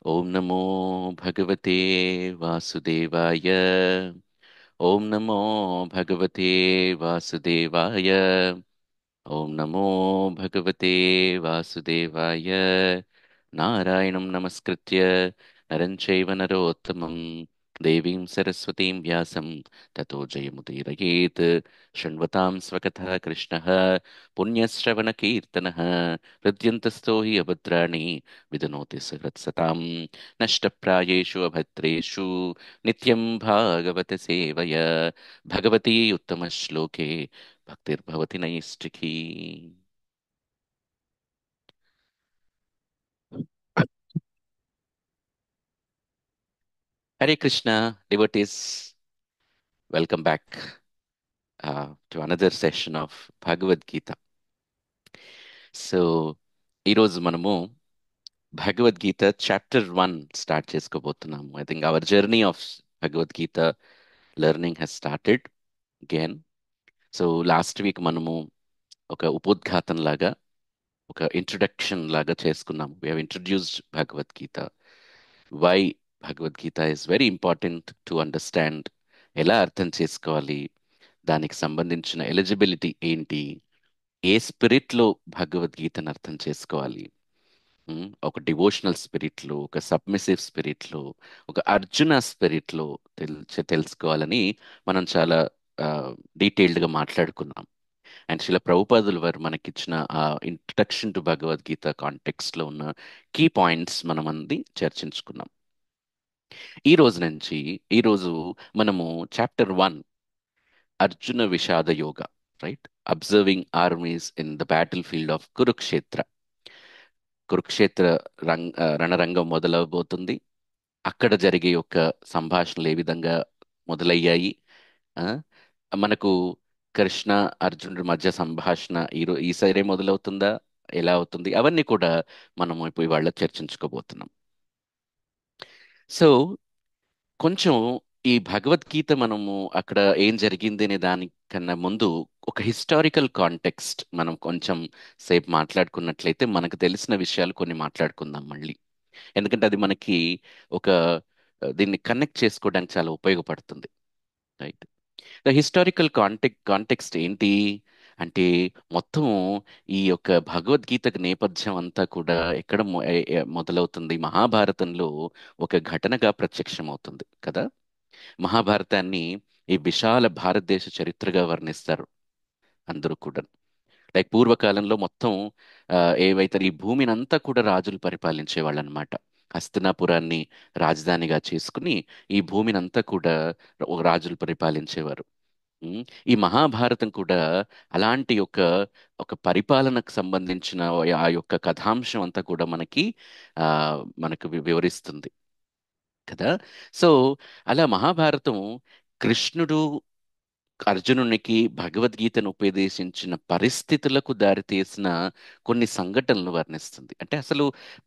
ॐ नमो भगवते वासुदेवाय। ॐ नमो भगवते वासुदेवाय। ॐ नमो भगवते वासुदेवाय। नारायणं नमस्कृत्य नरं चैव नरोत्तमं देवीं सरस्वतीं व्यासं ततो जयमुदीरयेत्। शृण्वतां स्वकथः कृष्णः पुण्यश्रवणकीर्तनः हृद्यन्तस्थो हि अभद्राणि विदनोति सहृत्सतां नष्टप्रायेषु अभद्रेषु नित्यं Bhagavat सेवय Bhagwati उत्तमश्लोके भक्तिर्भवति नैष्ठिकी। Hare Krishna, devotees, welcome back to another session of Bhagavad Gita. So, ఈరోజు మనము Bhagavad Gita chapter 1 start చేసుకోబోతున్నాము. I think our journey of Bhagavad Gita learning has started again. So last week మనము ఒక ఉపోద్ఘాతం లాగా, ఒక ఇంట్రొడక్షన్ లాగా చేసుకున్నాము. We have introduced Bhagavad Gita. Why Bhagavad Gita is very important to understand. ఎలా అర్థం చేసుకోవాలి, దానికి సంబంధించిన ఎలిజిబిలిటీ ఏంటి, ఏ స్పిరిట్లో భగవద్గీతను అర్థం చేసుకోవాలి. ఒక డివోషనల్ స్పిరిట్లో, ఒక సబ్మిసివ్ స్పిరిట్లో, ఒక అర్జున స్పిరిట్లో తెలుసుకోవాలని మనం చాలా డీటెయిల్డ్గా మాట్లాడుకున్నాం. అండ్ శిల ప్రభుపాదులు వారు మనకిచ్చిన ఆ ఇంట్రడక్షన్ టు భగవద్గీత కాంటెక్స్ట్లో ఉన్న కీ పాయింట్స్ మనం అంది చర్చించుకున్నాం. ఈ రోజు నుంచి, ఈరోజు మనము chapter 1 Arjuna Vishada Yoga, right, observing armies in the battle field of Kurukshetra. Kurukshetra రణరంగం మొదలవబోతుంది. అక్కడ జరిగే యొక్క సంభాషణలు ఏ విధంగా మొదలయ్యాయి, ఆ, మనకు కృష్ణ అర్జునుడి మధ్య సంభాషణ ఈసారే మొదలవుతుందా, ఎలా అవుతుంది, అవన్నీ కూడా మనము ఇప్పుడు ఇవాళ చర్చించుకోబోతున్నాం. సో కొంచెం ఈ భగవద్గీత మనము అక్కడ ఏం జరిగింది అనే దానికన్నా ముందు ఒక హిస్టారికల్ కాంటెక్స్ట్ మనం కొంచెం సేపు మాట్లాడుకున్నట్లయితే మనకు తెలిసిన విషయాలు కొన్ని మాట్లాడుకుందాం మళ్ళీ. ఎందుకంటే అది మనకి ఒక దీన్ని కనెక్ట్ చేసుకోవడానికి చాలా ఉపయోగపడుతుంది. రైట్. ద హిస్టారికల్ కాంటెక్స్ట్ ఏంటి అంటే, మొత్తం ఈ యొక్క భగవద్గీతకు నేపథ్యం అంతా కూడా ఎక్కడ మొదలవుతుంది, మహాభారతంలో ఒక ఘటనగా ప్రత్యక్షమవుతుంది కదా. మహాభారతాన్ని ఈ విశాల భారతదేశ చరిత్రగా వర్ణిస్తారు అందరూ కూడా. లైక్ పూర్వకాలంలో మొత్తం ఏవైతే ఈ భూమిని అంతా కూడా రాజులు పరిపాలించే వాళ్ళు అనమాట. హస్తినాపురాన్ని రాజధానిగా చేసుకుని ఈ భూమిని అంతా కూడా ఒక రాజులు పరిపాలించేవారు. ఉమ్, ఈ మహాభారతం కూడా అలాంటి ఒక పరిపాలనకు సంబంధించిన ఆ యొక్క కథాంశం అంతా కూడా ఆ మనకు వివరిస్తుంది కదా. సో అలా మహాభారతం కృష్ణుడు అర్జునునికి భగవద్గీతను ఉపదేశించిన పరిస్థితులకు దారితీసిన కొన్ని సంఘటనలు వర్ణిస్తుంది. అంటే అసలు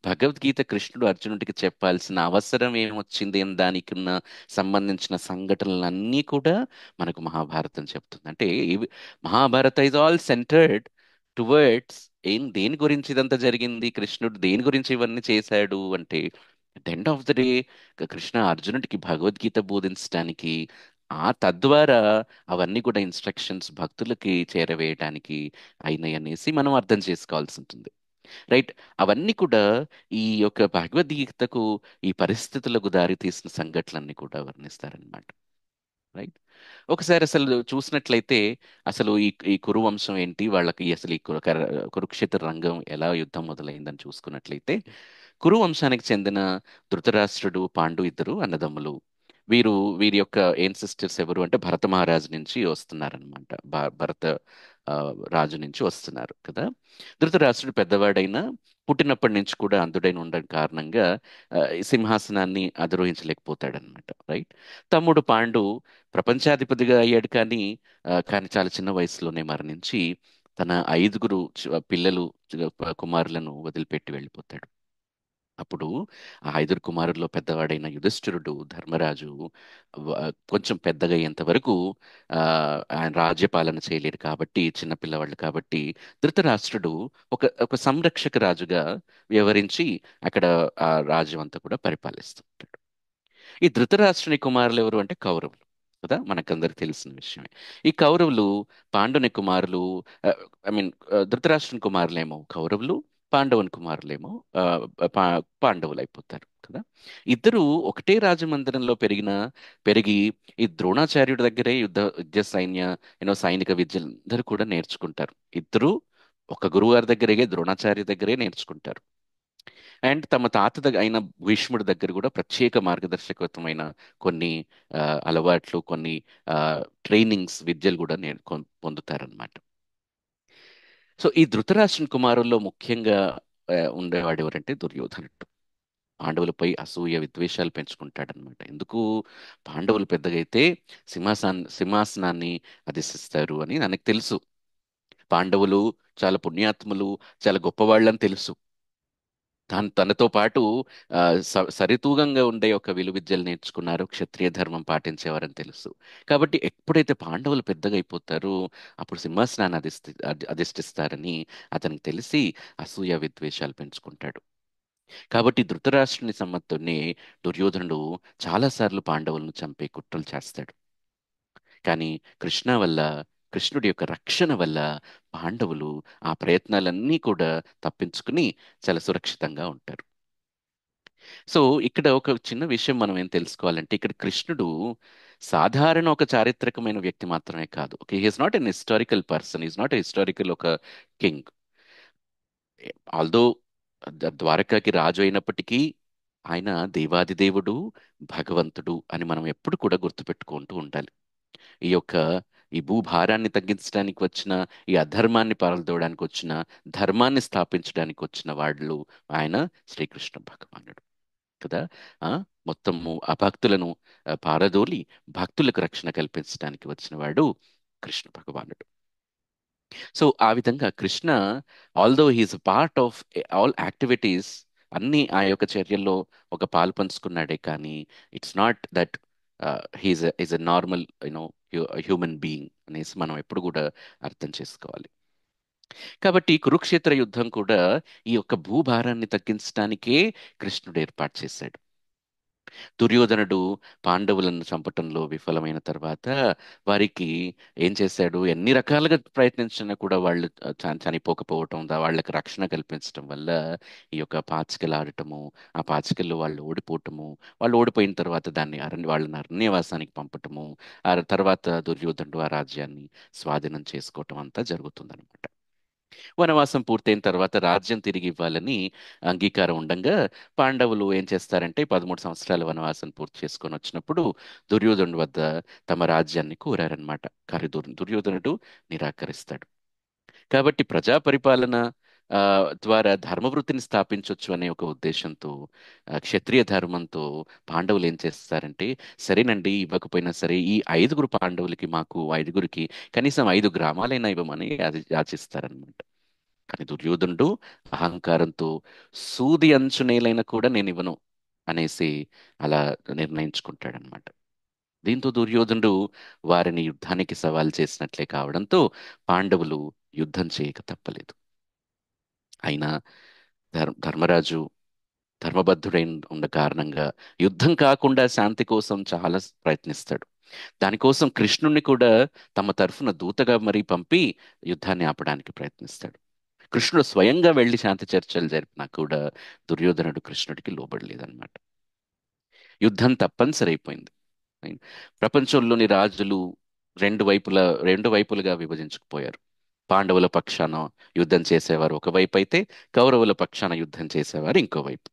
భగవద్గీత కృష్ణుడు అర్జునుడికి చెప్పాల్సిన అవసరం ఏమొచ్చింది అని దానికి ఉన్న సంబంధించిన సంఘటనలన్నీ కూడా మనకు మహాభారతం చెప్తుంది. అంటే Mahabharata is all centred towards దేని గురించి ఇదంతా జరిగింది, కృష్ణుడు దేని గురించి ఇవన్నీ చేశాడు అంటే, at end of the day Krishna అర్జునుడికి భగవద్గీత బోధించడానికి, ఆ తద్వారా అవన్నీ కూడా ఇన్స్ట్రక్షన్స్ భక్తులకి చేరవేయటానికి అయినాయి అనేసి మనం అర్థం చేసుకోవాల్సి ఉంటుంది. రైట్. అవన్నీ కూడా ఈ యొక్క భగవద్గీతకు, ఈ పరిస్థితులకు దారి తీసిన సంఘటనలన్నీ కూడా వర్ణిస్తారనమాట. రైట్. ఒకసారి అసలు చూసినట్లయితే, అసలు ఈ కురు వంశం ఏంటి, వాళ్ళకి అసలు ఈ కురుక్షేత్ర రంగం ఎలా యుద్ధం మొదలైందని చూసుకున్నట్లయితే, కురు వంశానికి చెందిన ధృతరాష్ట్రుడు, పాండు ఇద్దరు అన్నదమ్ములు. వీరు వీరి యొక్క ఏన్సిస్టర్స్ ఎవరు అంటే భరత మహారాజు నుంచి వస్తున్నారనమాట. భరత ఆ, రాజు నుంచి వస్తున్నారు కదా. ధృతరాష్ట్రుడు పెద్దవాడైన, పుట్టినప్పటి నుంచి కూడా అంధుడైన ఉండడం కారణంగా ఈ సింహాసనాన్ని అధిరోహించలేకపోతాడనమాట. రైట్. తమ్ముడు పాండు ప్రపంచాధిపతిగా అయ్యాడు, కానీ చాలా చిన్న వయసులోనే మరణించి తన 5 పిల్లలు, కుమారులను వదిలిపెట్టి వెళ్ళిపోతాడు. అప్పుడు ఆ ఐదుగురు కుమారుల్లో పెద్దవాడైన యుధిష్ఠిరుడు ధర్మరాజు వ- కొంచెం పెద్దగా అయ్యేంత వరకు ఆ, ఆయన రాజ్యపాలన చేయలేడు కాబట్టి చిన్నపిల్లవాళ్ళు కాబట్టి ధృతరాష్ట్రుడు ఒక ఒక సంరక్షక రాజుగా వ్యవహరించి అక్కడ ఆ రాజ్యం అంతా కూడా పరిపాలిస్తుంటాడు. ఈ ధృతరాష్ట్రుని కుమారులు ఎవరు అంటే కౌరవులు కదా, మనకందరికి తెలిసిన విషయమే. ఈ కౌరవులు పాండుని కుమారులు. ఐ మీన్, ధృతరాష్ట్రుని కుమారులేమో కౌరవులు, పాండవుని కుమారులేమో ఆ, పాండవులు అయిపోతారు కదా. ఇద్దరు ఒకటే రాజమందిరంలో పెరిగి ఈ ద్రోణాచార్యుడి దగ్గరే యుద్ధ సైనిక విద్యలందరూ కూడా నేర్చుకుంటారు. ఇద్దరు ఒక గురువు గారి దగ్గరే, ద్రోణాచార్య దగ్గరే నేర్చుకుంటారు. అండ్ తమ తాత దగ్గర అయిన భీష్ముడి దగ్గర కూడా ప్రత్యేక మార్గదర్శకత్వమైన కొన్ని ఆ, అలవాట్లు, కొన్ని ట్రైనింగ్స్, విద్యలు కూడా పొందుతారనమాట. సో ఈ ధృతరాష్ట్రుని కుమారుల్లో ముఖ్యంగా ఉండేవాడు ఎవరంటే దుర్యోధనుడు. పాండవులపై అసూయ విద్వేషాలు పెంచుకుంటాడనమాట. ఎందుకు? పాండవులు పెద్దగా అయితే సింహాసనాన్ని అధిష్టిస్తారు అని ನನಗೆ తెలుసు. పాండవులు చాలా పుణ్యాత్ములు, చాలా గొప్పవాళ్ళని తెలుసు. తనతో పాటు సరితూగంగా ఉండే ఒక విలువిద్యలు నేర్చుకున్నారు, క్షత్రియ ధర్మం పాటించేవారని తెలుసు. కాబట్టి ఎప్పుడైతే పాండవులు పెద్దగా అయిపోతారో అప్పుడు సింహాసనాన్ని అధిష్టిస్తారని అతనికి తెలిసి అసూయ విద్వేషాలు పెంచుకుంటాడు. కాబట్టి ధృతరాష్ట్రుని సమ్మతితోనే దుర్యోధనుడు చాలాసార్లు పాండవులను చంపే కుట్రలు చేస్తాడు. కానీ కృష్ణ వల్ల కృష్ణుడి యొక్క రక్షణ వల్ల పాండవులు ఆ ప్రయత్నాలన్నీ కూడా తప్పించుకుని చాలా సురక్షితంగా ఉంటారు. సో ఇక్కడ ఒక చిన్న విషయం మనం ఏం తెలుసుకోవాలంటే, ఇక్కడ కృష్ణుడు సాధారణ ఒక చారిత్రకమైన వ్యక్తి మాత్రమే కాదు. Okay, he is not an historical person, is not historical ఒక కింగ్. ఆల్దో ద్వారకాకి రాజు అయినప్పటికీ ఆయన దేవాదిదేవుడు, భగవంతుడు అని మనం ఎప్పుడు కూడా గుర్తుపెట్టుకుంటూ ఉండాలి. ఈ యొక్క ఈ భూభారాన్ని తగ్గించడానికి వచ్చిన, ఈ అధర్మాన్ని పారదోవడానికి వచ్చిన, ధర్మాన్ని స్థాపించడానికి వచ్చిన వాళ్ళు ఆయన శ్రీకృష్ణ భగవానుడు కదా. ఆ మొత్తము అభక్తులను పారదోలి భక్తులకు రక్షణ కల్పించడానికి వచ్చిన వాడు కృష్ణ భగవానుడు. సో ఆ విధంగా Krishna, although he's part of all activities, అన్ని ఆ యొక్క చర్యల్లో ఒక పాలు పంచుకున్నాడే కానీ it's not that is a normal human being అనేసి మనం ఎప్పుడు కూడా అర్థం చేసుకోవాలి. కాబట్టి కురుక్షేత్ర యుద్ధం కూడా ఈ యొక్క భూభారాన్ని తగ్గించడానికే కృష్ణుడు ఏర్పాటు చేశాడు. దుర్యోధనుడు పాండవులను చంపటంలో విఫలమైన తర్వాత వారికి ఏం చేశాడు? ఎన్ని రకాలుగా ప్రయత్నించినా కూడా వాళ్ళు చనిపోకపోవటం, వాళ్ళకి రక్షణ కల్పించడం వల్ల ఈ యొక్క పాచికలు ఆడటము, ఆ పాచికల్లో వాళ్ళు ఓడిపోవటము, వాళ్ళు ఓడిపోయిన తర్వాత వాళ్ళని అరణ్యవాసానికి పంపటము, ఆ తర్వాత దుర్యోధనుడు ఆ రాజ్యాన్ని స్వాధీనం చేసుకోవటం అంతా జరుగుతుందన్నమాట. వనవాసం పూర్తయిన తర్వాత రాజ్యం తిరిగి ఇవ్వాలని అంగీకారం ఉండంగా పాండవులు ఏం చేస్తారంటే 13 సంవత్సరాల వనవాసం పూర్తి చేసుకొని వచ్చినప్పుడు దుర్యోధనుడి వద్ద తమ రాజ్యాన్ని కోరారనమాట. కానీ దుర్యోధనుడు నిరాకరిస్తాడు. కాబట్టి ప్రజా పరిపాలన ఆ, ద్వారా ధర్మవృత్తిని స్థాపించవచ్చు అనే ఒక ఉద్దేశంతో, క్షత్రియ ధర్మంతో పాండవులు ఏం చేస్తారంటే, సరేనండి ఇవ్వకపోయినా సరే ఈ మాకు ఐదుగురికి కనీసం 5 గ్రామాలైనా ఇవ్వమని అది యాచిస్తారనమాట. కానీ దుర్యోధనుడు అహంకారంతో సూది అంచునేలైనా కూడా నేను ఇవ్వను అనేసి అలా నిర్ణయించుకుంటాడనమాట. దీంతో దుర్యోధనుడు వారిని యుద్ధానికి సవాల్ చేసినట్లే కావడంతో పాండవులు యుద్ధం చేయక తప్పలేదు. అయినా ధర్మరాజు ధర్మబద్ధుడైన ఉన్న కారణంగా యుద్ధం కాకుండా శాంతి కోసం చాలా ప్రయత్నిస్తాడు. దానికోసం కృష్ణుణ్ణి కూడా తమ తరఫున దూతగా మరీ పంపి యుద్ధాన్ని ఆపడానికి ప్రయత్నిస్తాడు. కృష్ణుడు స్వయంగా వెళ్లి శాంతి చర్చలు జరిపినా కూడా దుర్యోధనుడు కృష్ణుడికి లోబడలేదన్నమాట. యుద్ధం తప్పనిసరి అయిపోయింది. ప్రపంచంలోని రాజులు రెండు వైపులుగా విభజించుకుపోయారు. పాండవుల పక్షాన యుద్ధం చేసేవారు ఒకవైపు అయితే, కౌరవుల పక్షాన యుద్ధం చేసేవారు ఇంకోవైపు.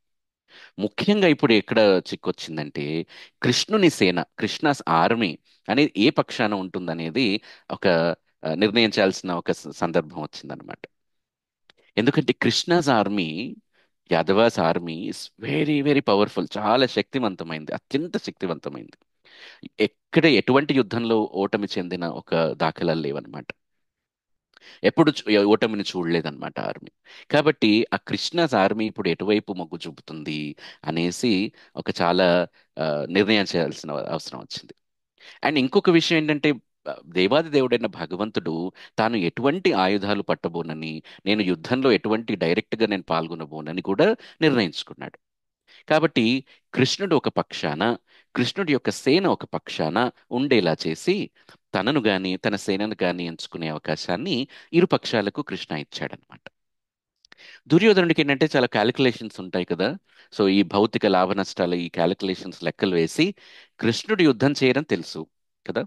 ముఖ్యంగా ఇప్పుడు ఎక్కడ చిక్కొచ్చిందంటే, కృష్ణుని సేన, కృష్ణాస్ ఆర్మీ అనేది ఏ పక్షాన ఉంటుందనేది ఒక నిర్ణయించాల్సిన ఒక సందర్భం వచ్చిందనమాట. ఎందుకంటే Krishna's army, Yadavs army is very very powerful, చాలా శక్తివంతమైంది, అత్యంత శక్తివంతమైంది. ఎక్కడ ఎటువంటి యుద్ధంలో ఓటమి చెందిన ఒక దాఖలాలు లేవన్నమాట. ఎప్పుడు ఓటమిని చూడలేదన్నమాట ఆర్మీ. కాబట్టి ఆ కృష్ణాస్ ఆర్మీ ఇప్పుడు ఎటువైపు మొగ్గు చూపుతుంది అనేసి ఒక చాలా ఆ, నిర్ణయం చేయాల్సిన అవసరం వచ్చింది. అండ్ ఇంకొక విషయం ఏంటంటే, దేవాది దేవుడైన భగవంతుడు తాను ఎటువంటి ఆయుధాలు పట్టబోనని, నేను యుద్ధంలో ఎటువంటి డైరెక్ట్గా నేను పాల్గొనబోనని కూడా నిర్ణయించుకున్నాడు. కాబట్టి కృష్ణుడు ఒక పక్షాన, కృష్ణుడి యొక్క సేన ఒక పక్షాన ఉండేలా చేసి తనను గాని తన సేనను గాని ఎంచుకునే అవకాశాన్ని ఇరు పక్షాలకు కృష్ణ ఇచ్చాడనమాట. దుర్యోధనుడికి ఏంటంటే చాలా క్యాలిక్యులేషన్స్ ఉంటాయి కదా. సో ఈ భౌతిక లాభ నష్టాలు, ఈ క్యాలిక్యులేషన్స్ లెక్కలు వేసి కృష్ణుడు యుద్ధం చేయడం తెలుసు కదా.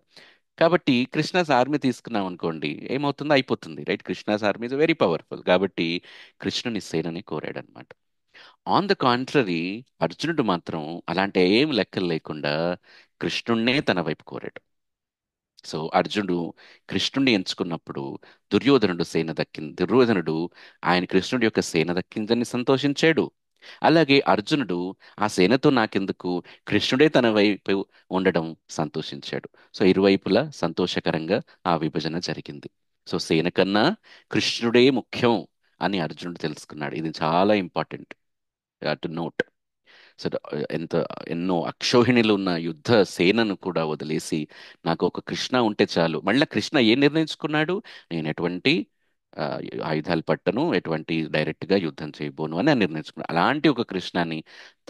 కాబట్టి కృష్ణాస్ ఆర్మీ తీసుకున్నాం అనుకోండి, ఏమవుతుందో అయిపోతుంది, right. Krishna's army is very powerful కాబట్టి కృష్ణుని సేనని కోరాడనమాట. ఆన్ ద కాంట్రరీ, అర్జునుడు మాత్రం అలాంటి ఏం లెక్కలు లేకుండా కృష్ణుణ్ణే తన వైపు కోరాడు. సో అర్జునుడు కృష్ణుణ్ణి ఎంచుకున్నప్పుడు దుర్యోధనుడు ఆయన కృష్ణుడి యొక్క సేన దక్కిందని సంతోషించాడు. అలాగే అర్జునుడు ఆ సేనతో నాకెందుకు, కృష్ణుడే తన వైపు ఉండడం సంతోషించాడు. సో ఇరువైపులా సంతోషకరంగా ఆ విభజన జరిగింది. సో సేన కన్నా కృష్ణుడే ముఖ్యం అని అర్జునుడు తెలుసుకున్నాడు. ఇది చాలా ఇంపార్టెంట్ టు నోట్. సో ఎన్నో అక్షోహిణులు ఉన్న యుద్ధ సేనను కూడా వదిలేసి నాకు ఒక కృష్ణ ఉంటే చాలు. మళ్ళీ కృష్ణ ఏం నిర్ణయించుకున్నాడు, నేను ఎటువంటి ఆ, ఆయుధాలు పట్టను, ఎటువంటి డైరెక్ట్ గా యుద్ధం చేయబోను అని నిర్ణయించుకున్నాడు. అలాంటి ఒక కృష్ణని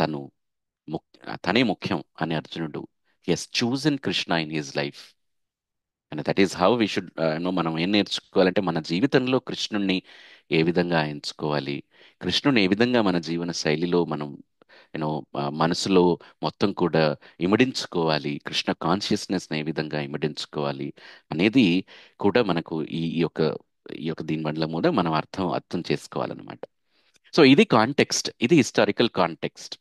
తను తనే ముఖ్యం అని అర్జునుడు has chosen Krishna in his life. And that is how we should know. మనం ఏం నేర్చుకోవాలంటే మన జీవితంలో కృష్ణుణ్ణి ఏ విధంగా ఎంచుకోవాలి, కృష్ణుని ఏ విధంగా మన జీవన శైలిలో మనం యూనో మనసులో మొత్తం కూడా ఇమిడించుకోవాలి, కృష్ణ కాన్షియస్నెస్ని ఏ విధంగా ఇమిడించుకోవాలి అనేది కూడా మనకు ఈ యొక్క దీని వల్ల కూడా మనం అర్థం చేసుకోవాలన్నమాట. సో ఇది కాంటెక్స్ట్, ఇది హిస్టారికల్ కాంటెక్స్ట్.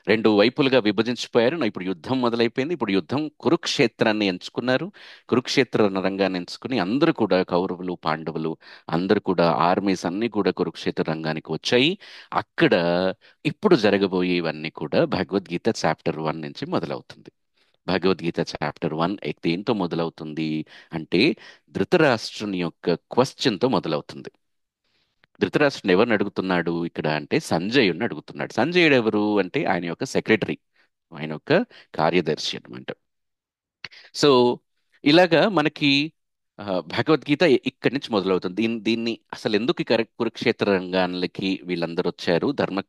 రెండు వైపులుగా విభజించిపోయారు. ఇప్పుడు యుద్ధం మొదలైపోయింది. ఇప్పుడు యుద్ధం కురుక్షేత్రాన్ని ఎంచుకున్నారు. కురుక్షేత్ర రంగాన్ని ఎంచుకుని అందరూ కూడా కౌరవులు, పాండవులు అందరూ కూడా ఆర్మీస్ అన్ని కూడా కురుక్షేత్ర రంగానికి వచ్చాయి. అక్కడ ఇప్పుడు జరగబోయేవన్నీ కూడా భగవద్గీత చాప్టర్ 1 నుంచి మొదలవుతుంది. భగవద్గీత చాప్టర్ 1 దేంతో మొదలవుతుంది అంటే ధృతరాష్ట్రుని యొక్క క్వశ్చన్తో మొదలవుతుంది. ధృతరాష్ట్రుని ఎవరిని అడుగుతున్నాడు ఇక్కడ అంటే సంజయుడిని అడుగుతున్నాడు. సంజయుడు ఎవరు అంటే ఆయన యొక్క సెక్రటరీ, ఆయన యొక్క కార్యదర్శి అన్నమాట. సో ఇలాగా మనకి ఆ, భగవద్గీత ఇక్కడి నుంచి మొదలవుతుంది. దీన్ని అసలు ఎందుకు ఈ కురుక్షేత్ర రంగానికి వీళ్ళందరూ వచ్చారు, ధర్మ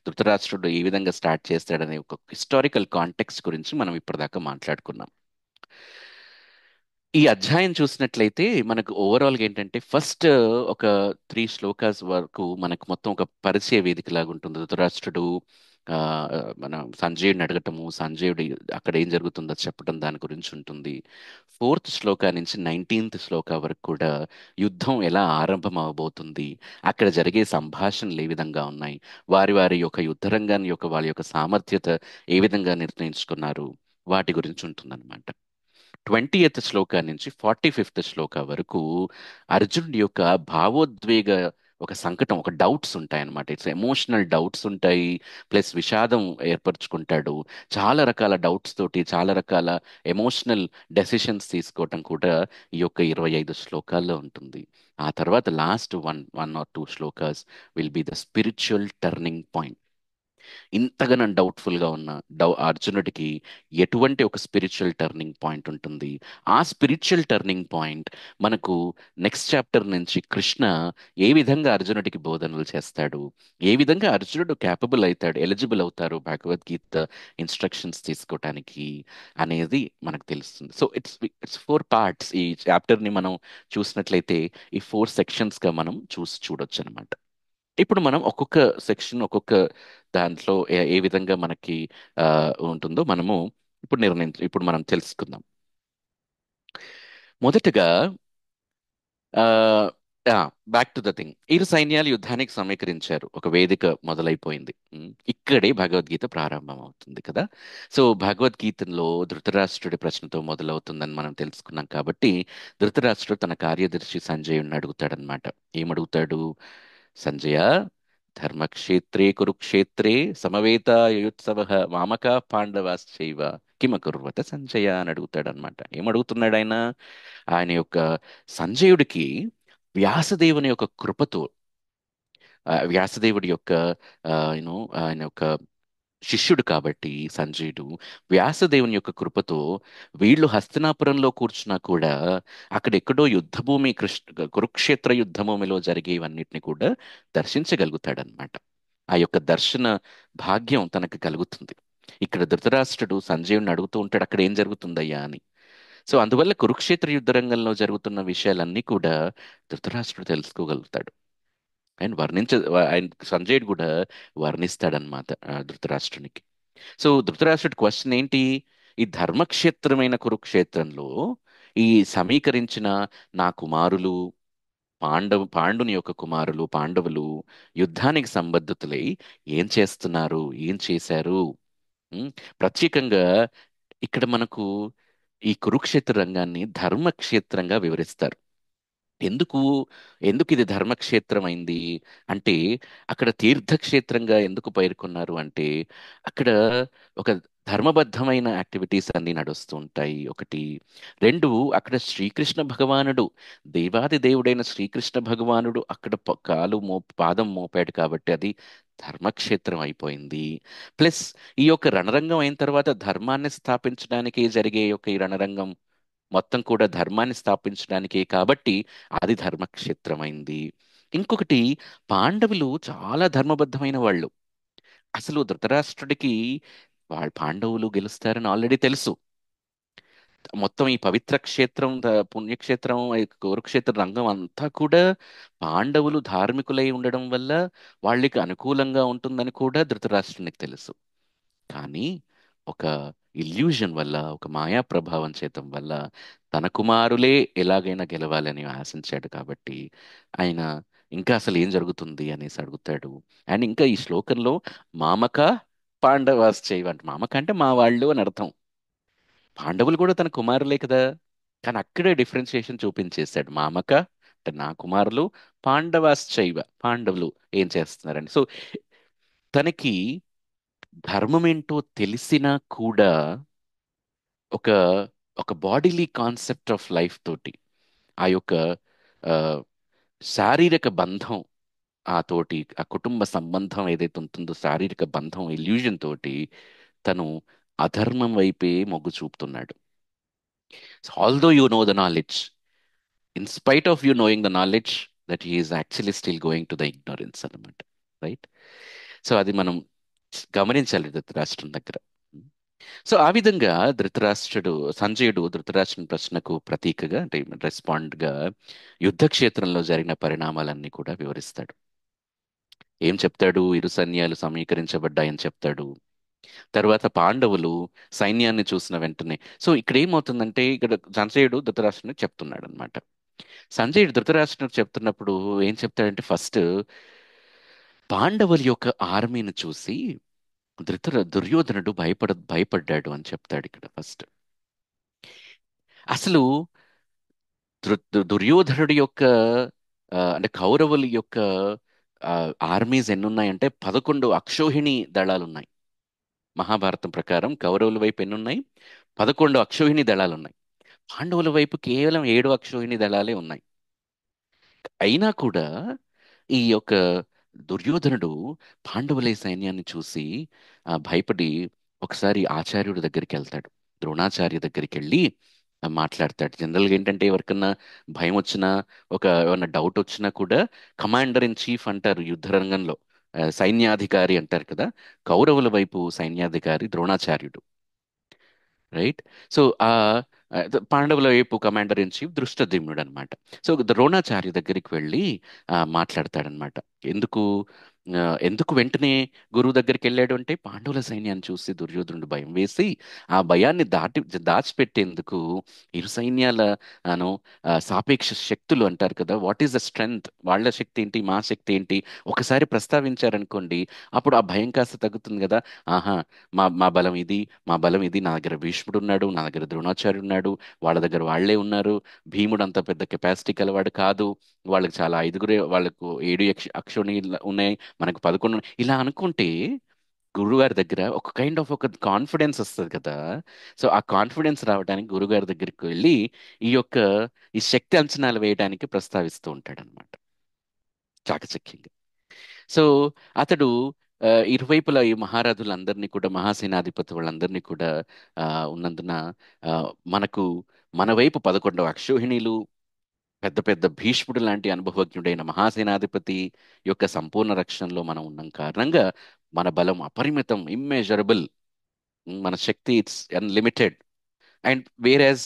ధృతరాష్ట్రుడు ఏ విధంగా స్టార్ట్ చేస్తాడనే ఒక హిస్టారికల్ కాంటెక్స్ట్ గురించి మనం ఇప్పటిదాకా మాట్లాడుకున్నాం. ఈ అధ్యాయం చూసినట్లయితే మనకు ఓవరాల్గా ఏంటంటే ఫస్ట్ ఒక 3 శ్లోకాస్ వరకు మనకు మొత్తం ఒక పరిచయ వేదిక లాగా ఉంటుంది. ధృతరాష్ట్రుడు ఆ, మన సంజయుడిని అడగటము, సంజయుడు అక్కడ ఏం జరుగుతుందో చెప్పడం దాని గురించి ఉంటుంది. 4th శ్లోకా నుంచి 19th శ్లోకా వరకు కూడా యుద్ధం ఎలా ఆరంభం అవబోతుంది, అక్కడ జరిగే సంభాషణలు ఏ విధంగా ఉన్నాయి, వారి వారి యొక్క యుద్ధ రంగాన్ని యొక్క వాళ్ళ యొక్క సామర్థ్యత ఏ విధంగా నిర్ణయించుకున్నారు, వాటి గురించి ఉంటుందన్నమాట. 20th శ్లోకా నుంచి 45th శ్లోకా వరకు అర్జునుడి యొక్క భావోద్వేగ ఒక సంకటం, ఒక డౌట్స్ ఉంటాయి అన్నమాట. ఇట్స్ ఎమోషనల్ డౌట్స్ ఉంటాయి, ప్లస్ విషాదం ఏర్పరచుకుంటాడు. చాలా రకాల డౌట్స్ తోటి చాలా రకాల ఎమోషనల్ డెసిషన్స్ తీసుకోవటం కూడా ఈ యొక్క 25 శ్లోకాల్లో ఉంటుంది. ఆ తర్వాత last one or 2 shlokas will be the spiritual turning point. ఇంతగానో డౌట్ఫుల్గా ఉన్న అర్జునుడికి ఎటువంటి ఒక స్పిరిచువల్ టర్నింగ్ పాయింట్ ఉంటుంది. ఆ స్పిరిచువల్ టర్నింగ్ పాయింట్ మనకు నెక్స్ట్ చాప్టర్ నుంచి కృష్ణ ఏ విధంగా అర్జునుడికి బోధనలు చేస్తాడు, ఏ విధంగా అర్జునుడు క్యాపబుల్ అవుతాడు, ఎలిజిబుల్ అవుతారు భగవద్గీత ఇన్స్ట్రక్షన్స్ తీసుకోవటానికి అనేది మనకు తెలుస్తుంది. So it's 4 parts. ఈ చాప్టర్ని మనం చూసినట్లయితే ఈ 4 సెక్షన్స్గా మనం చూడొచ్చు అనమాట. ఇప్పుడు మనం ఒక్కొక్క సెక్షన్, ఒక్కొక్క దాంట్లో ఏ విధంగా మనకి ఆ, ఉంటుందో మనము ఇప్పుడు మనం తెలుసుకుందాం. మొదటగా బ్యాక్ టు ద థింగ్. ఇరు సైన్యాలు యుద్ధానికి సమీకరించారు, ఒక వేదిక మొదలైపోయింది. ఇక్కడే భగవద్గీత ప్రారంభం అవుతుంది కదా. సో భగవద్గీతలో ధృతరాష్ట్రుడి ప్రశ్నతో మొదలవుతుందని మనం తెలుసుకున్నాం కాబట్టి ధృతరాష్ట్రుడు తన కార్యదర్శి సంజయుడిని అడుగుతాడనమాట. ఏమడుగుతాడు? సంజయ, ధర్మక్షేత్రే కురుక్షేత్రే సమవేతాయుత్సవ మామకా పాండవాశ్చైవ కిమకుర్వత సంజయ అని అడుగుతాడు అనమాట. ఏమడుగుతున్నాడు ఆయన? ఆయన యొక్క సంజయుడికి వ్యాసదేవుని యొక్క కృపతో, వ్యాసదేవుడి యొక్క ఆయన యొక్క శిష్యుడు కాబట్టి సంజయుడు, వ్యాసదేవుని యొక్క కృపతో వీళ్ళు హస్తినాపురంలో కూర్చున్నా కూడా అక్కడెక్కడో యుద్ధభూమి కురుక్షేత్ర యుద్ధభూమిలో జరిగేవన్నిటిని కూడా దర్శించగలుగుతాడనమాట. ఆ యొక్క దర్శన భాగ్యం తనకు కలుగుతుంది. ఇక్కడ ధృతరాష్ట్రుడు సంజయుడిని అడుగుతూ ఉంటాడు, అక్కడ ఏం జరుగుతుందయ్యా అని. సో అందువల్ల కురుక్షేత్ర యుద్ధ రంగంలో జరుగుతున్న విషయాలన్నీ కూడా ధృతరాష్ట్రుడు తెలుసుకోగలుగుతాడు. ఆయన సంజయుడు కూడా వర్ణిస్తాడనమాట ధృతరాష్ట్రునికి. సో ధృతరాష్ట్రుడి క్వశ్చన్ ఏంటి? ఈ ధర్మక్షేత్రమైన కురుక్షేత్రంలో ఈ సమీకరించిన నా కుమారులు, పాండుని యొక్క కుమారులు పాండవులు యుద్ధానికి సంబద్ధతులై ఏం చేస్తున్నారు, ఏం చేశారు? ఉం? ప్రత్యేకంగా ఇక్కడ మనకు ఈ కురుక్షేత్ర రంగాన్ని ధర్మక్షేత్రంగా వివరిస్తారు. ఎందుకు ఎందుకు ఇది ధర్మక్షేత్రం అయింది అంటే, అక్కడ తీర్థక్షేత్రంగా ఎందుకు పేర్కొన్నారు అంటే, అక్కడ ఒక ధర్మబద్ధమైన యాక్టివిటీస్ అన్ని నడుస్తూ ఉంటాయి ఒకటి. రెండు, అక్కడ శ్రీకృష్ణ భగవానుడు, దేవాది దేవుడైన శ్రీకృష్ణ భగవానుడు అక్కడ పాదం మోపాడు కాబట్టి అది ధర్మక్షేత్రం అయిపోయింది. ప్లస్ ఈ యొక్క రణరంగం అయిన తర్వాత ధర్మాన్ని స్థాపించడానికి జరిగే యొక్క ఈ రణరంగం మొత్తం కూడా ధర్మాన్ని స్థాపించడానికే కాబట్టి అది ధర్మక్షేత్రమైంది. ఇంకొకటి, పాండవులు చాలా ధర్మబద్ధమైన వాళ్ళు. అసలు ధృతరాష్ట్రుడికి వాళ్ళ పాండవులు గెలుస్తారని ఆల్రెడీ తెలుసు. మొత్తం ఈ పవిత్ర క్షేత్రం, పుణ్యక్షేత్రం, ఈ కురుక్షేత్ర రంగం అంతా కూడా పాండవులు ధార్మికులై ఉండడం వల్ల వాళ్ళకి అనుకూలంగా ఉంటుందని కూడా ధృతరాష్ట్రునికి తెలుసు. కానీ ఒక ఇల్యూజన్ వల్ల, ఒక మాయా ప్రభావం చేతం వల్ల తన కుమారులే ఎలాగైనా గెలవాలని ఆశించాడు కాబట్టి ఆయన ఇంకా అసలు ఏం జరుగుతుంది అనేసి అడుగుతాడు. అండ్ ఇంకా ఈ శ్లోకంలో మామక పాండవాస్ చేయవ అంటే, మామక అంటే మా వాళ్ళు అని అర్థం. పాండవులు కూడా తన కుమారులే కదా. కానీ అక్కడే డిఫరెన్షియేషన్ చూపించేశాడు. మామక అంటే నా కుమారులు, పాండవాస్ చైవ పాండవులు ఏం చేస్తున్నారని. సో తనకి ధర్మం ఏంటో తెలిసినా కూడా ఒక ఒక బాడీలీ కాన్సెప్ట్ ఆఫ్ లైఫ్ తోటి, ఆ యొక్క ఆ, శారీరక బంధం, ఆ తోటి ఆ కుటుంబ సంబంధం ఏదైతే ఉంటుందో శారీరక బంధం ఇల్యూజన్ తోటి తను అధర్మం వైపే మొగ్గు చూపుతున్నాడు. Although you know the knowledge, in spite of you knowing the knowledge, that is actually still going to the ignorance అనమాట. రైట్. సో అది మనం గమనించాలి ధృతరాష్ట్రం దగ్గర. సో ఆ విధంగా సంజయుడు ధృతరాష్ట్రుని ప్రశ్నకు ప్రతీకగా అంటే రెస్పాండ్గా యుద్ధ క్షేత్రంలో జరిగిన పరిణామాలన్నీ కూడా వివరిస్తాడు. ఏం చెప్తాడు? ఇరు సైన్యాలు సమీకరించబడ్డాయని చెప్తాడు. తర్వాత పాండవులు సైన్యాన్ని చూసిన వెంటనే, సో ఇక్కడ ఏమవుతుందంటే, ఇక్కడ సంజయుడు ధృతరాష్ట్రునికి చెప్తున్నాడు అనమాట. సంజయుడు ధృతరాష్ట్రునికి చెప్తున్నప్పుడు ఏం చెప్తాడంటే, ఫస్ట్ పాండవుల యొక్క ఆర్మీని చూసి దుర్యోధనుడు భయపడ్డాడు అని చెప్తాడు ఇక్కడ ఫస్ట్. అసలు దుర్యోధనుడి యొక్క అంటే కౌరవుల యొక్క ఆర్మీస్ ఎన్ని ఉన్నాయంటే 11 అక్షౌహిణి దళాలు ఉన్నాయి. మహాభారతం ప్రకారం కౌరవుల వైపు ఎన్ని ఉన్నాయి? 11 అక్షౌహిణి దళాలు ఉన్నాయి. పాండవుల వైపు కేవలం 7 అక్షౌహిణి దళాలే ఉన్నాయి. అయినా కూడా ఈ యొక్క దుర్యోధనుడు పాండవుల సైన్యాన్ని చూసి భయపడి ఒకసారి ఆచార్యుడి దగ్గరికి వెళ్తాడు. ద్రోణాచార్య దగ్గరికి వెళ్ళి మాట్లాడతాడు. జనరల్గా ఏంటంటే ఎవరికన్నా భయం వచ్చినా, ఏమన్నా డౌట్ వచ్చినా కూడా కమాండర్ ఇన్ చీఫ్ అంటారు యుద్ధ రంగంలో, సైన్యాధికారి అంటారు కదా. కౌరవుల వైపు సైన్యాధికారి ద్రోణాచార్యుడు. రైట్. సో పాండవుల వైపు కమాండర్ ఇన్ చీఫ్ దృష్టద్యుమ్నుడు అనమాట. సో ద్రోణాచార్య దగ్గరికి వెళ్ళి మాట్లాడతాడనమాట. ఎందుకు ఎందుకు వెంటనే గురువు దగ్గరికి వెళ్ళాడు అంటే, పాండవుల సైన్యాన్ని చూసి దుర్యోధనుడు భయం వేసి ఆ భయాన్ని దాచిపెట్టేందుకు ఇరు సైన్యాల అను సాపేక్ష శక్తులు అంటారు కదా, వాట్ ఈస్ ద స్ట్రెంగ్త్, వాళ్ళ శక్తి ఏంటి మా శక్తి ఏంటి ఒకసారి ప్రస్తావించారనుకోండి, అప్పుడు ఆ భయం కాస్త తగ్గుతుంది కదా. ఆహా, మా మా బలం ఇది, మా బలం ఇది, నా దగ్గర భీష్ముడు ఉన్నాడు, నా దగ్గర ద్రోణాచార్యుడు ఉన్నాడు, వాళ్ళ దగ్గర వాళ్ళే ఉన్నారు, భీముడు అంత పెద్ద కెపాసిటీ కలవాడు కాదు, వాళ్ళకి చాలా ఐదుగురే, వాళ్ళకు 7 అక్షోణి ఉన్నాయి, మనకు 11 ఇలా అనుకుంటే గురుగారి దగ్గర ఒక కైండ్ ఆఫ్ ఒక కాన్ఫిడెన్స్ వస్తుంది కదా. సో ఆ కాన్ఫిడెన్స్ రావడానికి గురుగారి దగ్గరికి వెళ్ళి ఈ యొక్క ఈ శక్తి అంచనాలు వేయడానికి ప్రస్తావిస్తూ ఉంటాడు అనమాట, చాకచక్యంగా. సో అతడు ఇరువైపులా ఈ మహారాజులందరినీ కూడా, మహాసేనాధిపతి వాళ్ళందరినీ కూడా ఆ, ఉన్నందున ఆ, మనకు మన వైపు 11 అక్షోహిణీలు, పెద్ద పెద్ద భీష్ముడు లాంటి అనుభవజ్ఞుడైన మహాసేనాధిపతి యొక్క సంపూర్ణ రక్షణలో మనం ఉన్నాం కారణంగా మన బలం అపరిమితం, ఇమ్మెజరబుల్. మన శక్తి ఇట్స్ అన్లిమిటెడ్. అండ్ వేరేజ్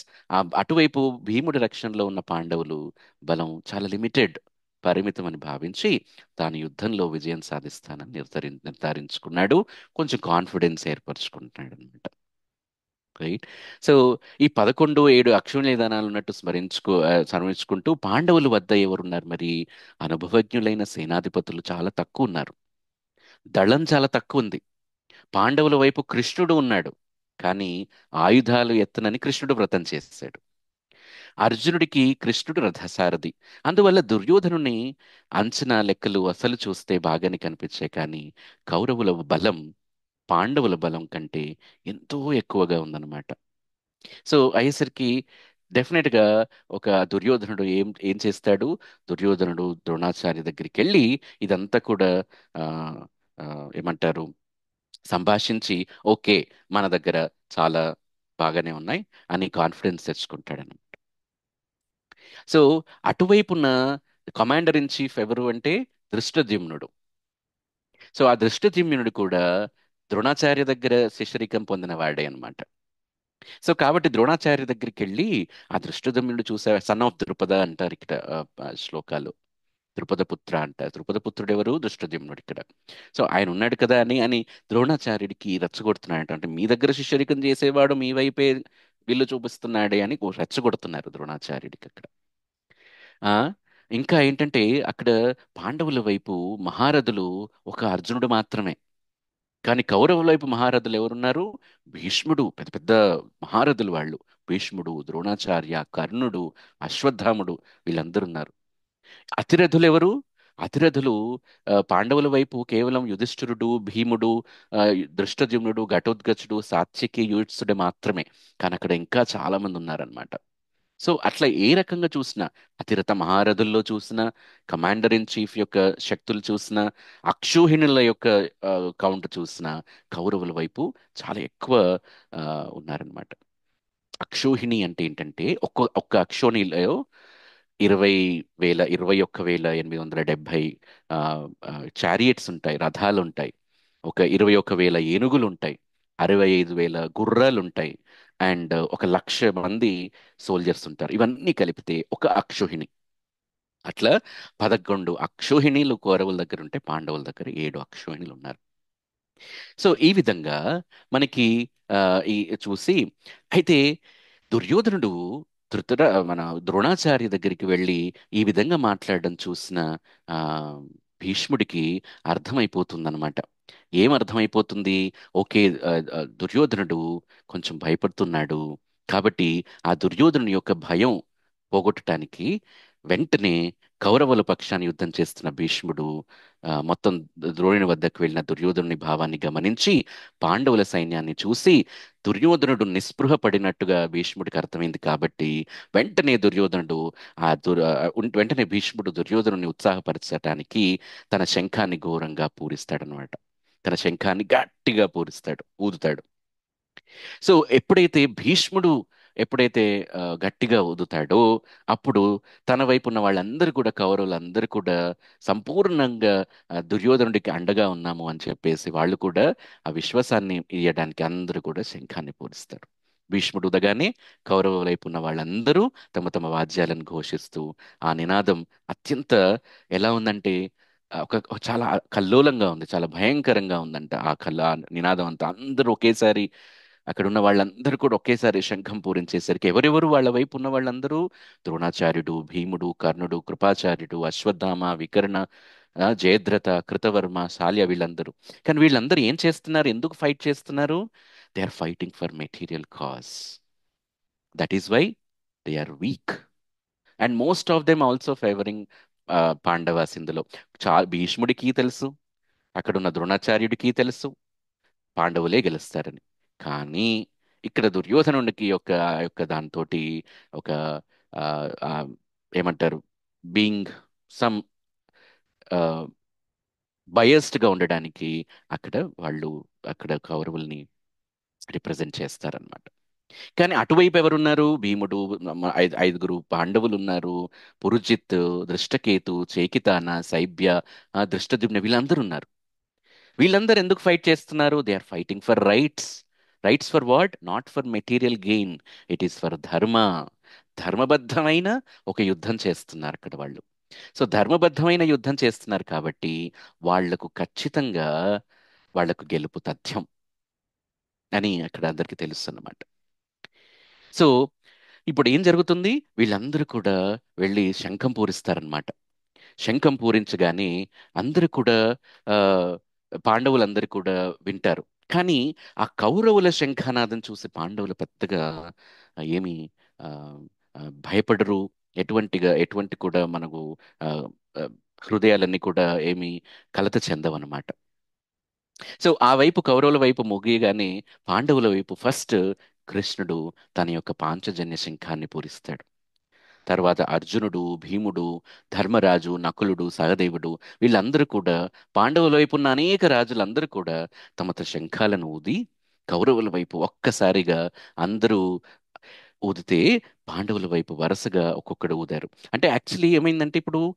అటువైపు భీముడి రక్షణలో ఉన్న పాండవులు బలం చాలా లిమిటెడ్, పరిమితం అని భావించి తాను యుద్ధంలో విజయం సాధిస్తానని నిర్ధారించుకున్నాడు. కొంచెం కాన్ఫిడెన్స్ ఏర్పరచుకుంటున్నాడు అనమాట. రైట్. సో ఈ 11 అక్షుణ్య దానాలు ఉన్నట్టు స్మరించుకుంటూ పాండవుల వద్ద ఎవరున్నారు మరి? అనుభవజ్ఞులైన సేనాధిపతులు చాలా తక్కువ ఉన్నారు. దళం చాలా తక్కువ ఉంది. పాండవుల వైపు కృష్ణుడు ఉన్నాడు, కానీ ఆయుధాలు ఎత్తనని కృష్ణుడు వ్రతం చేశాడు. అర్జునుడికి కృష్ణుడు రథసారథి. అందువల్ల దుర్యోధనుని అంచనా లెక్కలు అసలు చూస్తే బాగానే కనిపించాయి, కానీ కౌరవుల బలం పాండవుల బలం కంటే ఎంతో ఎక్కువగా ఉందన్నమాట. సో అయ్యేసరికి డెఫినెట్ గా ఒక దుర్యోధనుడు ఏం ఏం చేస్తాడు? దుర్యోధనుడు ద్రోణాచార్య దగ్గరికి వెళ్ళి ఇదంతా కూడా ఆ ఆ, ఏమంటారు, సంభాషించి ఓకే, మన దగ్గర చాలా బాగానే ఉన్నాయి అని కాన్ఫిడెన్స్ తెచ్చుకుంటాడని. సో అటువైపున్న కమాండర్ ఇన్ చీఫ్ ఎవరు అంటే ధృష్టద్యుమ్నుడు. సో ఆ ధృష్టద్యుమ్నుడు కూడా ద్రోణాచార్య దగ్గర శిష్యరికం పొందిన వాడే అనమాట. సో కాబట్టి ద్రోణాచార్య దగ్గరికి వెళ్ళి ఆ ధృష్టద్యుమ్నుడు చూసా, సన్ ఆఫ్ ద్రుపద అంటారు ఇక్కడ శ్లోకాలు. ద్రుపద పుత్ర అంటారు. ద్రుపద పుత్రుడు ఎవరు? ధృష్టద్యుమ్నుడు ఇక్కడ. సో ఆయన ఉన్నాడు కదా అని ద్రోణాచార్యుడికి రెచ్చగొడుతున్నాడు. అంటే మీ దగ్గర శిష్యరికం చేసేవాడు మీ వైపే విల్లు చూపిస్తున్నాడే అని రెచ్చగొడుతున్నారు ద్రోణాచార్యుడికి అక్కడ. ఆ ఇంకా ఏంటంటే అక్కడ పాండవుల వైపు మహారథులు ఒక అర్జునుడు మాత్రమే. కానీ కౌరవుల వైపు మహారథులు ఎవరున్నారు? భీష్ముడు, పెద్ద పెద్ద మహారథులు వాళ్ళు. భీష్ముడు, ద్రోణాచార్య, కర్ణుడు, అశ్వత్థాముడు, వీళ్ళందరూ ఉన్నారు. అతిరథులు ఎవరు? అతిరథులు పాండవుల వైపు కేవలం యుధిష్ఠిరుడు, భీముడు, ఆ, దృష్టద్యుమ్నుడు, ఘటోత్కచుడు, సాత్యకి, యూత్సుడు మాత్రమే. కానీ అక్కడ ఇంకా చాలా మంది ఉన్నారనమాట. సో అట్లా ఏ రకంగా చూసినా, అతిరథ మహారథుల్లో చూసినా, కమాండర్ ఇన్ చీఫ్ యొక్క శక్తులు చూసినా, అక్షోహిణుల యొక్క కౌంట్ చూసినా, కౌరవుల వైపు చాలా ఎక్కువ ఆ, ఉన్నారనమాట. అక్షోహిణి అంటే ఏంటంటే ఒక్క అక్షోహిణిలో 21,870 చారియట్స్ ఉంటాయి, రథాలు ఉంటాయి. 21,000 ఏనుగులు ఉంటాయి. 65,000 గుర్రాలు ఉంటాయి. అండ్ 1,00,000 మంది సోల్జర్స్ ఉంటారు. ఇవన్నీ కలిపితే ఒక అక్షోహిణి. అట్లా 11 అక్షోహిణీలు కౌరవుల దగ్గర ఉంటే పాండవుల దగ్గర 7 అక్షోహిణులు ఉన్నారు. సో ఈ విధంగా మనకి ఆ, ఈ చూసి అయితే దుర్యోధనుడు మన ద్రోణాచార్య దగ్గరికి వెళ్ళి ఈ విధంగా మాట్లాడడం చూసిన ఆ భీష్ముడికి అర్థమైపోతుందన్నమాట. ఏం అర్థమైపోతుంది? ఓకే, దుర్యోధనుడు కొంచెం భయపడుతున్నాడు. కాబట్టి ఆ దుర్యోధనుని యొక్క భయం పోగొట్టడానికి వెంటనే కౌరవుల పక్షాన్ని యుద్ధం చేస్తున్న భీష్ముడు మొత్తం ద్రోణుని వద్దకు వెళ్ళిన దుర్యోధనుని భావాన్ని గమనించి పాండవుల సైన్యాన్ని చూసి దుర్యోధనుడు నిస్పృహ పడినట్టుగా భీష్ముడికి అర్థమైంది కాబట్టి వెంటనే దుర్యోధనుడు వెంటనే భీష్ముడు దుర్యోధనుని ఉత్సాహపరచడానికి తన శంఖాన్ని ఘోరంగా పూరిస్తాడనమాట. తన శంఖాన్ని గట్టిగా పూరిస్తాడు, ఊదుతాడు. సో ఎప్పుడైతే గట్టిగా ఊదుతాడో అప్పుడు తన వైపు ఉన్న వాళ్ళందరూ కూడా, కౌరవులందరూ కూడా సంపూర్ణంగా దుర్యోధనుడికి అండగా ఉన్నాము అని చెప్పేసి వాళ్ళు కూడా ఆ విశ్వాసాన్ని ఇయ్యడానికి అందరూ కూడా శంఖాన్ని పూరిస్తారు. భీష్ముడు ఉదగానే కౌరవ వైపు ఉన్న వాళ్ళందరూ తమ తమ వాద్యాలను ఘోషిస్తూ ఆ నినాదం అత్యంత ఎలా ఉందంటే ఒక చాలా కల్లోలంగా ఉంది, చాలా భయంకరంగా ఉందంట. ఆ నినాదం అంతా అందరూ ఒకేసారి, అక్కడ ఉన్న వాళ్ళందరూ కూడా ఒకేసారి శంఖం పూరించేసరికి ఎవరెవరు వాళ్ళ వైపు ఉన్న వాళ్ళందరూ ద్రోణాచార్యుడు, భీముడు, కర్ణుడు, కృపాచార్యుడు, అశ్వత్థామ, వికర్ణ, జయద్రథ, కృతవర్మ, శాల్య, వీళ్ళందరూ. కానీ వీళ్ళందరూ ఏం చేస్తున్నారు? ఎందుకు ఫైట్ చేస్తున్నారు? They are fighting for material cause. That is why they are weak. And most of them also favouring Pandavas ఇందులో. భీష్ముడికి తెలుసు, అక్కడున్న ద్రోణాచార్యుడికి తెలుసు, పాండవులే గెలుస్తారని. కానీ ఇక్కడ దుర్యోధనుడికి యొక్క దాంతోటి ఒక ఆ, ఆ, ఏమంటారు, బీయింగ్ సమ్ బయస్డ్ గా ఉండడానికి అక్కడ వాళ్ళు అక్కడ కౌరవుల్ని రిప్రజెంట్ చేస్తారనమాట. కానీ అటువైపు ఎవరున్నారు? భీముడు, ఐదుగురు పాండవులు ఉన్నారు. పురుజిత్, దృష్టకేతు, చేకితాన, శైబ్య, దృష్టద్యుమ్న, వీళ్ళందరూ ఉన్నారు. వీళ్ళందరూ ఎందుకు ఫైట్ చేస్తున్నారు? They are fighting for rights. Rights for what? Not for material gain. It is for dharma. ధర్మబద్ధమైన ఒక యుద్ధం చేస్తున్నారు అక్కడ వాళ్ళు. సో ధర్మబద్ధమైన యుద్ధం చేస్తున్నారు కాబట్టి వాళ్లకు ఖచ్చితంగా వాళ్లకు గెలుపు తథ్యం అని అక్కడ అందరికీ తెలుస్తుందన్నమాట. సో ఇప్పుడు ఏం జరుగుతుంది? వీళ్ళందరూ కూడా వెళ్ళి శంఖం పూరిస్తారనమాట. శంఖం పూరించగానే అందరూ కూడా ఆ, పాండవులందరూ కూడా వింటారు. కానీ ఆ కౌరవుల శంఖానాదం చూసి పాండవులు పెద్దగా ఏమి ఆ, భయపడరు. ఎటువంటి కూడా మనకు ఆ, ఆ, హృదయాలన్నీ కూడా ఏమి కలత చెందవన్నమాట. సో ఆ వైపు కౌరవుల వైపు ముగియగానే పాండవుల వైపు ఫస్ట్ కృష్ణుడు తన యొక్క పాంచజన్య శంఖాన్ని పూరిస్తాడు. తర్వాత అర్జునుడు, భీముడు, ధర్మరాజు, నకులుడు, సహదేవుడు, వీళ్ళందరూ కూడా పాండవుల వైపు ఉన్న అనేక రాజులందరూ కూడా తమ తమ శంఖాలను ఊది కౌరవుల వైపు ఒక్కసారిగా అందరూ ఊదితే పాండవుల వైపు వరుసగా ఒక్కొక్కడు ఊదారు. అంటే యాక్చువల్లీ ఏమైందంటే ఇప్పుడు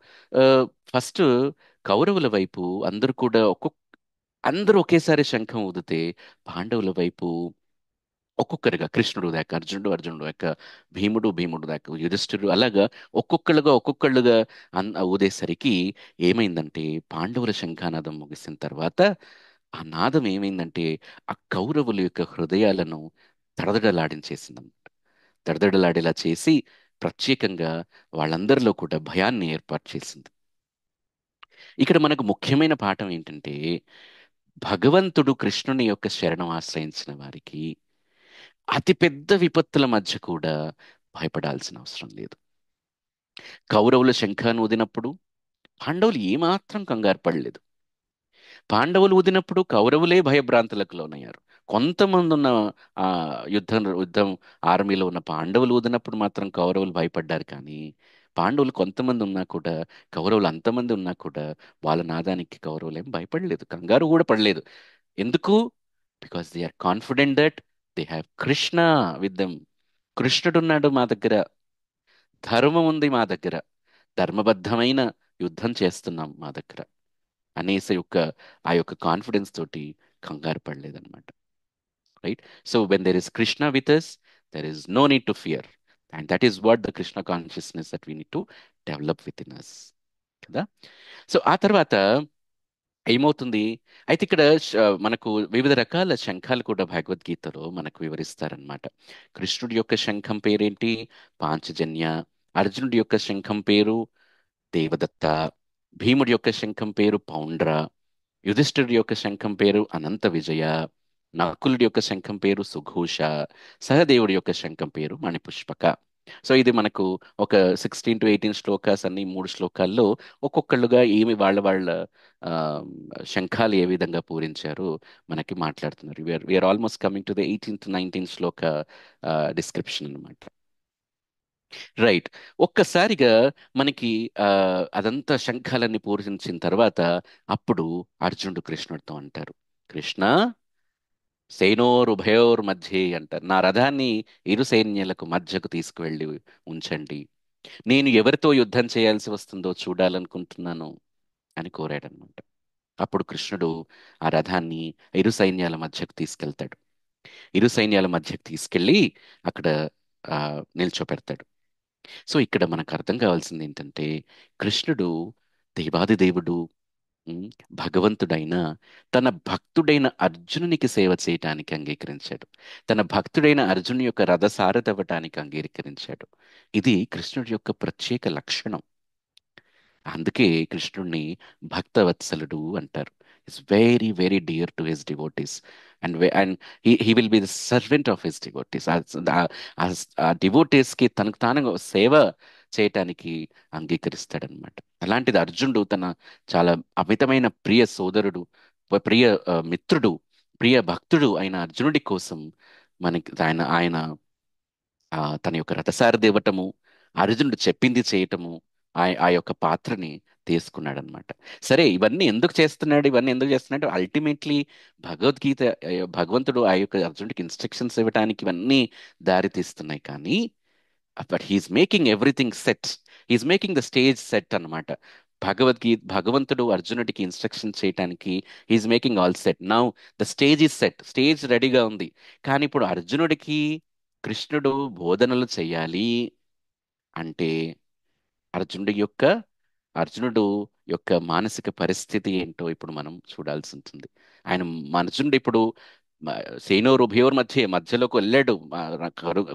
ఫస్ట్ కౌరవుల వైపు అందరూ కూడా అందరూ ఒకేసారి శంఖం ఊదితే పాండవుల వైపు ఒక్కొక్కరిగా కృష్ణుడు దాకా అర్జునుడు దాకా భీముడు దాకా యుధిష్ఠిరుడు అలాగా ఒక్కొక్కళ్ళుగా ఊదేసరికి ఏమైందంటే పాండవుల శంఖానాదం ముగిసిన తర్వాత ఆ నాదం ఏమైందంటే ఆ కౌరవుల యొక్క హృదయాలను తడదడలాడించేసింది. దడదడలాడేలా చేసి ప్రత్యేకంగా వాళ్ళందరిలో కూడా భయాన్ని ఏర్పాటు చేసింది. ఇక్కడ మనకు ముఖ్యమైన పాఠం ఏంటంటే భగవంతుడు కృష్ణుని యొక్క శరణం ఆశ్రయించిన వారికి అతి పెద్ద విపత్తుల మధ్య కూడా భయపడాల్సిన అవసరం లేదు. కౌరవుల శంఖాన్ని ఊదినప్పుడు పాండవులు ఏమాత్రం కంగారు పడలేదు. పాండవులు ఊదినప్పుడు కౌరవులే భయభ్రాంతులకు లోనయ్యారు. కొంతమంది ఉన్న ఆ యుద్ధం ఆర్మీలో ఉన్న పాండవులు ఊదినప్పుడు మాత్రం కౌరవులు భయపడ్డారు. కానీ పాండవులు కొంతమంది ఉన్నా కూడా, కౌరవులు అంతమంది ఉన్నా కూడా వాళ్ళ నాదానికి కౌరవులు ఏం భయపడలేదు, కంగారు కూడా పడలేదు. ఎందుకు? Because they are confident that they have Krishna with them. కృష్ణుడున్నాడు మా దగ్గర, ధర్మం ఉంది మా దగ్గర, ధర్మబద్ధమైన యుద్ధం చేస్తున్నాం మా దగ్గర అనేసి ఆ యొక్క కాన్ఫిడెన్స్ తోటి కంగారు పడలేదన్నమాట. Right. So when there is Krishna with us, there is no need to fear. And that is what the Krishna consciousness that we need to develop within us. కదా. సో ఆ తర్వాత ఏమవుతుంది? అయితే ఇక్కడ మనకు వివిధ రకాల శంఖాలు కూడా భగవద్గీతలో మనకు వివరిస్తారనమాట. కృష్ణుడి యొక్క శంఖం పేరేంటి? పాంచజన్య. అర్జునుడి యొక్క శంఖం పేరు దేవదత్త. భీముడి యొక్క శంఖం పేరు పౌండ్ర. యుధిష్ఠిరుడి యొక్క శంఖం పేరు అనంత విజయ. నకులుడి యొక్క శంఖం పేరు సుఘోష. సహదేవుడి యొక్క శంఖం పేరు మణిపుష్పక. సో ఇది మనకు ఒక 16 to 18 శ్లోకాస్ అన్ని 3 శ్లోకాల్లో ఒక్కొక్కళ్ళుగా ఏమి వాళ్ళ వాళ్ళ ఆ, శంఖాలు ఏ విధంగా పూరించారో మనకి మాట్లాడుతున్నారు. We are almost coming to the 18 to 19 shloka description అనమాట. రైట్. ఒక్కసారిగా మనకి ఆ, అదంతా శంఖాలన్నీ పూరించిన తర్వాత అప్పుడు అర్జునుడు కృష్ణుడితో అంటారు, కృష్ణ, సేనోరుభయోర్ మధ్యే అంటారు, నా రథాన్ని ఇరు సైన్యాలకు మధ్యకు తీసుకువెళ్ళి ఉంచండి. నేను ఎవరితో యుద్ధం చేయాల్సి వస్తుందో చూడాలనుకుంటున్నాను అని కోరాడనమాట. అప్పుడు కృష్ణుడు ఆ రథాన్ని ఇరు సైన్యాల మధ్యకు తీసుకెళ్తాడు. ఇరు సైన్యాల మధ్యకు తీసుకెళ్ళి అక్కడ ఆ, నిల్చోపెడతాడు. సో ఇక్కడ మనకు అర్థం కావాల్సింది ఏంటంటే కృష్ణుడు దేవాది దేవుడు, ఉమ్, భగవంతుడైన తన భక్తుడైన అర్జునునికి సేవ చేయటానికి అంగీకరించాడు. తన భక్తుడైన అర్జును యొక్క రథసారథి అవ్వటానికి అంగీకరించాడు. ఇది కృష్ణుడి యొక్క ప్రత్యేక లక్షణం. అందుకే కృష్ణుడిని భక్తవత్సలుడు అంటారు. Is very very dear to his devotees. And he will be the servant of his devotees. ఆ డివోటీస్ కి తనకు తాను సేవ చేయటానికి అంగీకరిస్తాడనమాట. అలాంటిది అర్జునుడు తన చాలా అమితమైన ప్రియ సోదరుడు, ప్రియ మిత్రుడు ప్రియ భక్తుడు అయిన అర్జునుడి కోసం మనకి ఆయన తన యొక్క రథసారథి ఇవ్వటము, అర్జునుడు చెప్పింది చేయటము, ఆ యొక్క పాత్రని తీసుకున్నాడు అనమాట. సరే, ఇవన్నీ ఎందుకు చేస్తున్నాడు, ఇవన్నీ ఎందుకు చేస్తున్నాడు? అల్టిమేట్లీ భగవద్గీత, భగవంతుడు ఆ యొక్క అర్జునుడికి ఇన్స్ట్రక్షన్స్ ఇవ్వడానికి ఇవన్నీ దారి తీస్తున్నాయి. కానీ but he is making everything set, he is making the stage set అన్నమాట. భగవంతుడు అర్జునుడికి ఇన్స్ట్రక్షన్ చేయటానికి he is making all set. Now the stage is set, stage రెడీగా ఉంది. కానీ ఇప్పుడు అర్జునుడికి కృష్ణుడు బోధనలు చెయ్యాలి అంటే అర్జునుడి యొక్క అర్జునుడు యొక్క మానసిక పరిస్థితి ఏంటో ఇప్పుడు మనం చూడాల్సి ఉంటుంది. ఆయన అర్జునుడు ఇప్పుడు మ- సేనోరు ఉభయోర్ మధ్యలోకి వెళ్ళాడు.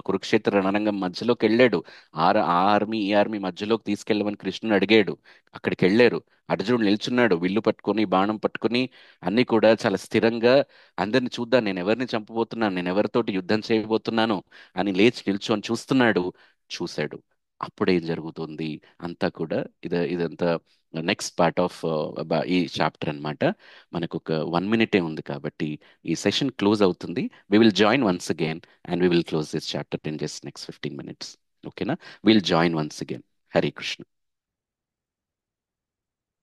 కురుక్షేత్ర రణరంగం మధ్యలోకి వెళ్ళాడు. ఆ ఆర్మీ ఈ ఆర్మీ మధ్యలోకి తీసుకెళ్ళమని కృష్ణుని అడిగాడు. అక్కడికి వెళ్ళారు. అర్జునుడు నిల్చున్నాడు, విల్లు పట్టుకొని బాణం పట్టుకొని, అన్ని కూడా చాలా స్థిరంగా, అందరిని చూద్దాం, నేను ఎవరిని చంపబోతున్నాను, నేను ఎవరితోటి యుద్ధం చేయబోతున్నాను అని లేచి నిల్చొని చూస్తున్నాడు. చూశాడు. అప్పుడేం జరుగుతుంది అంతా కూడా, ఇదంతా నెక్స్ట్ పార్ట్ ఆఫ్ ఈ చాప్టర్ అన్నమాట. మనకు ఒక 1 మినిటే ఉంది కాబట్టి ఈ సెషన్ క్లోజ్ అవుతుంది. We will join once again and we will close this chapter in just next 15 minutes. ఓకేనా? Will join once again. Hare Krishna.